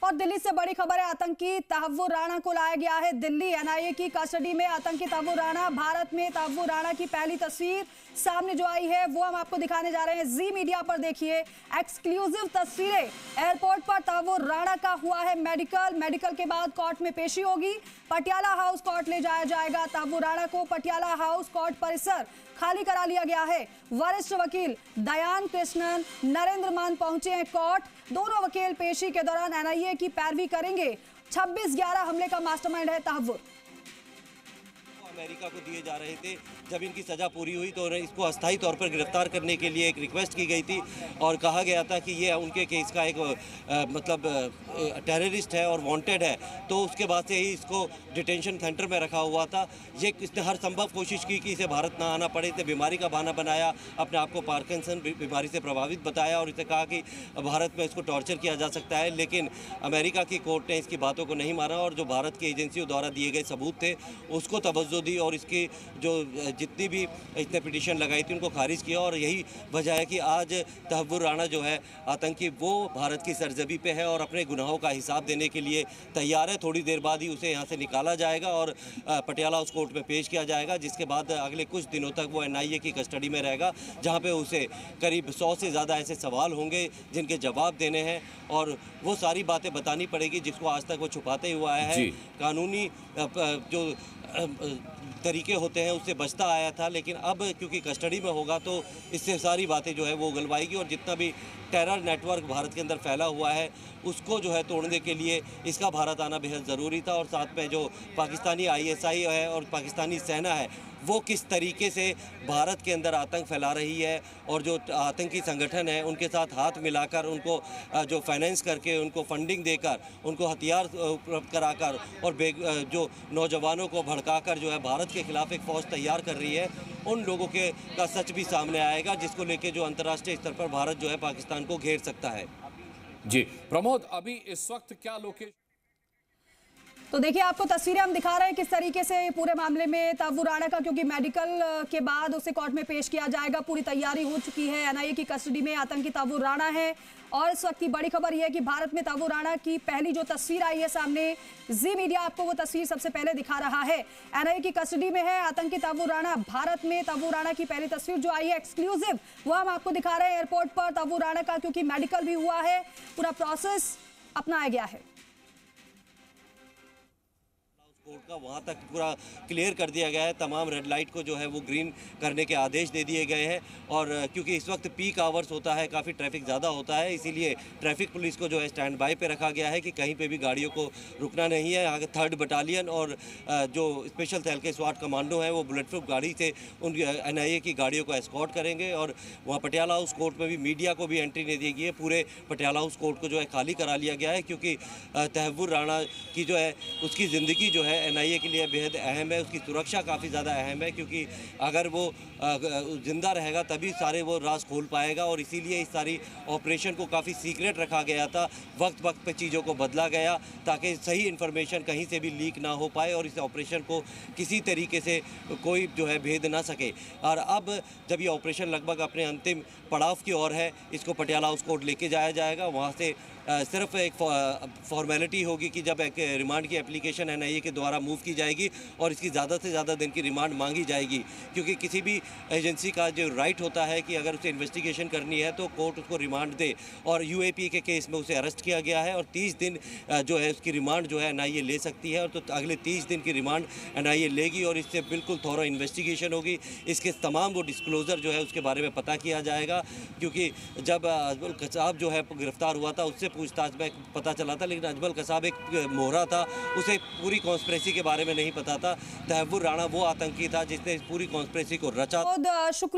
और दिल्ली से बड़ी खबर है, आतंकी तहव्वुर राणा को लाया गया है दिल्ली। एनआईए की कस्टडी में आतंकी तहव्वुर राणा। भारत में तहव्वुर राणा की पहली तस्वीर सामने जो आई है वो हम आपको दिखाने जा रहे हैं। जी मीडिया पर देखिए एक्सक्लूसिव तस्वीरें। एयरपोर्ट पर तहव्वुर राणा का हुआ है मेडिकल के बाद कोर्ट में पेशी होगी। पटियाला हाउस कोर्ट ले जाया जाएगा तहव्वुर राणा को। पटियाला हाउस कोर्ट परिसर खाली करा लिया गया है। वरिष्ठ वकील दयान कृष्णन, नरेंद्र मान पहुंचे हैं कोर्ट। दोनों वकील पेशी के दौरान एनआईए की पैरवी करेंगे। 26/11 हमले का मास्टरमाइंड है तहव्वुर। अमेरिका को दिए जा रहे थे। जब इनकी सज़ा पूरी हुई तो इसको अस्थायी तौर पर गिरफ्तार करने के लिए एक रिक्वेस्ट की गई थी और कहा गया था कि ये उनके केस का एक टेररिस्ट है और वांटेड है, तो उसके बाद से ही इसको डिटेंशन सेंटर में रखा हुआ था। इसने हर संभव कोशिश की कि इसे भारत ना आना पड़े। इसे बीमारी का बहाना बनाया, अपने आप को पार्किंसन बीमारी से प्रभावित बताया और इसे कहा कि भारत में इसको टॉर्चर किया जा सकता है, लेकिन अमेरिका की कोर्ट ने इसकी बातों को नहीं माना और जो भारत की एजेंसियों द्वारा दिए गए सबूत थे उसको तवज्जो दी और इसकी जो जितनी भी इसने पिटीशन लगाई थी उनको खारिज किया। और यही वजह है कि आज तहव्वुर राणा जो है आतंकी, वो भारत की सरजमी पे है और अपने गुनाहों का हिसाब देने के लिए तैयार है। थोड़ी देर बाद ही उसे यहाँ से निकाला जाएगा और पटियाला हाउस कोर्ट में पेश किया जाएगा, जिसके बाद अगले कुछ दिनों तक वो एनआईए की कस्टडी में रहेगा, जहाँ पे उसे करीब 100 से ज़्यादा ऐसे सवाल होंगे जिनके जवाब देने हैं और वो सारी बातें बतानी पड़ेगी जिसको आज तक वो छुपाते हुआ है। कानूनी जो तरीके होते हैं उससे बचता आया था, लेकिन अब क्योंकि कस्टडी में होगा तो इससे सारी बातें जो है वो उगलवाएगी और जितना भी टेरर नेटवर्क भारत के अंदर फैला हुआ है उसको जो है तोड़ने के लिए इसका भारत आना बेहद ज़रूरी था। और साथ में जो पाकिस्तानी आईएसआई है और पाकिस्तानी सेना है वो किस तरीके से भारत के अंदर आतंक फैला रही है और जो आतंकी संगठन है उनके साथ हाथ मिलाकर, उनको जो फाइनेंस करके, उनको फंडिंग देकर, उनको हथियार उपलब्ध कराकर और जो नौजवानों को भड़काकर जो है भारत के खिलाफ एक फ़ौज तैयार कर रही है, उन लोगों के का सच भी सामने आएगा, जिसको लेके जो अंतर्राष्ट्रीय स्तर पर भारत जो है पाकिस्तान को घेर सकता है। जी प्रमोद, अभी इस वक्त क्या लोकेशन? तो देखिए आपको तस्वीरें हम दिखा रहे हैं किस तरीके से पूरे मामले में तहव्वुर राणा का, क्योंकि मेडिकल के बाद उसे कोर्ट में पेश किया जाएगा। पूरी तैयारी हो चुकी है। एनआईए की कस्टडी में आतंकी तहव्वुर राणा है और इस वक्त की बड़ी खबर यह है कि भारत में तहव्वुर राणा की पहली जो तस्वीर आई है सामने, जी मीडिया आपको वो तस्वीर सबसे पहले दिखा रहा है। एनआईए की कस्टडी में है आतंकी तहव्वुर राणा। भारत में तहव्वुर राणा की पहली तस्वीर जो आई है एक्सक्लूसिव, वो हम आपको दिखा रहे हैं एयरपोर्ट पर तहव्वुर राणा का, क्योंकि मेडिकल भी हुआ है। पूरा प्रोसेस अपनाया गया है। कोर्ट का वहाँ तक पूरा क्लियर कर दिया गया है। तमाम रेड लाइट को जो है वो ग्रीन करने के आदेश दे दिए गए हैं और क्योंकि इस वक्त पीक आवर्स होता है, काफ़ी ट्रैफिक ज़्यादा होता है, इसीलिए ट्रैफिक पुलिस को जो है स्टैंड बाय पे रखा गया है कि कहीं पे भी गाड़ियों को रुकना नहीं है। आगे 3rd बटालियन और जो स्पेशल सेल के स्वाट कमांडो हैं वो बुलेट प्रूफ गाड़ी से उन एनआईए की गाड़ियों को एस्कॉर्ट करेंगे। और वहाँ पटियाला हाउस कोर्ट में भी मीडिया को भी एंट्री नहीं दी गई है। पूरे पटियाला हाउस कोर्ट को जो है खाली करा लिया गया है, क्योंकि तहव्वुर राणा की जो है उसकी ज़िंदगी जो है एनआईए के लिए बेहद अहम है। उसकी सुरक्षा काफ़ी ज़्यादा अहम है, क्योंकि अगर वो जिंदा रहेगा तभी सारे वो राज खोल पाएगा और इसीलिए इस सारी ऑपरेशन को काफ़ी सीक्रेट रखा गया था। वक्त वक्त पे चीज़ों को बदला गया ताकि सही इन्फॉर्मेशन कहीं से भी लीक ना हो पाए और इस ऑपरेशन को किसी तरीके से कोई जो है भेद ना सके। और अब जब ये ऑपरेशन लगभग अपने अंतिम पड़ाव की ओर है, इसको पटियाला हाउस कोर्ट लेके जाया जाएगा। वहाँ से सिर्फ एक फॉर्मेलिटी होगी कि जब एक रिमांड की एप्लीकेशन एनआईए के द्वारा मूव की जाएगी और इसकी ज़्यादा से ज़्यादा दिन की रिमांड मांगी जाएगी, क्योंकि किसी भी एजेंसी का जो राइट होता है कि अगर उसे इन्वेस्टिगेशन करनी है तो कोर्ट उसको रिमांड दे। और यूएपी के केस में उसे अरेस्ट किया गया है और 30 दिन जो है उसकी रिमांड जो है एनआईए ले सकती है। और तो अगले 30 दिन की रिमांड एनआईए लेगी और इससे बिल्कुल थोड़ा इन्वेस्टिगेशन होगी। इसके तमाम वो डिस्क्लोजर जो है उसके बारे में पता किया जाएगा, क्योंकि जब अजमल कसाब जो है गिरफ्तार हुआ था उससे पूछताछ में पता चला था, लेकिन अजमल कसाब एक मोहरा था, उसे पूरी कॉन्स्पिरेसी के बारे में नहीं पता था। तहव्वुर राणा वो आतंकी था जिसने पूरी कॉन्स्पिरेसी को रचा।